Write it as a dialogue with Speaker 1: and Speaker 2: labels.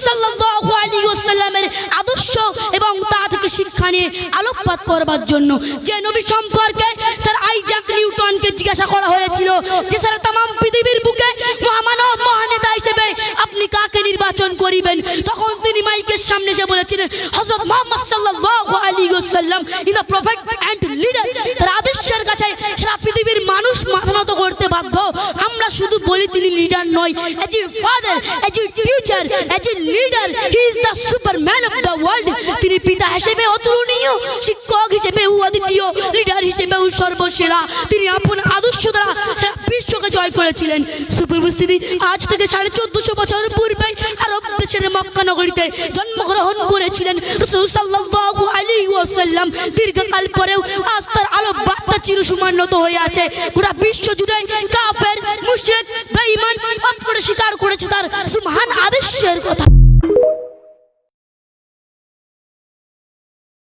Speaker 1: সাল্লাল্লাহু আলাইহি ওয়াসাল্লামের আদর্শ এবং তা থেকে শিক্ষা নিয়ে আলোকপাত করবার জন্য। যে নবী সম্পর্কে স্যার আইজাক নিউটনকে জিজ্ঞাসা করা হয়েছিল যে স্যার तमाम পৃথিবীর বুকে মহামানব মহানেতা হিসেবে আপনি কাকে নির্বাচন করিবেন, তখন তিনি মাইকের সামনে এসে বলেছিলেন হযরত মুহাম্মদ সাল্লাল্লাহু আলাইহি ওয়াসাল্লাম is the prophet and leader. তার আদর্শের কাছে সারা পৃথিবীর মানুষ মাথা নত করতে বাধ্য। আমরা শুধু বলি তিনি লিডার নয়, as a father, as a teacher, as a leader, he is the Superman of the world. তিনি পিতা হিসেবে অতুলনীয়, শিক্ষক হিসেবেও অদ্বিতীয়, লিডার হিসেবেও সর্বসেরা। তিনি আপন আদর্শ দ্বারা সারা বিশ্বকে জয় করেছিলেন। সুপরিস্থিতি আজ থেকে 1450 বছর পূর্বে আরব দেশের মক্কা নগরীতে জন্মগ্রহণ করেছিলেন রাসূল সাল্লাল্লাহু আলাইহি ওয়াসাল্লাম। দীর্ঘকাল পরেও আজ তার আলো বার্তা চিরসমান্বিত হয়ে আছে। গোটা বিশ্ব জুড়ে কাফের, মুশরিক, বেঈমান অস্বীকার করেছে তার সুবহান আদেশের কথা।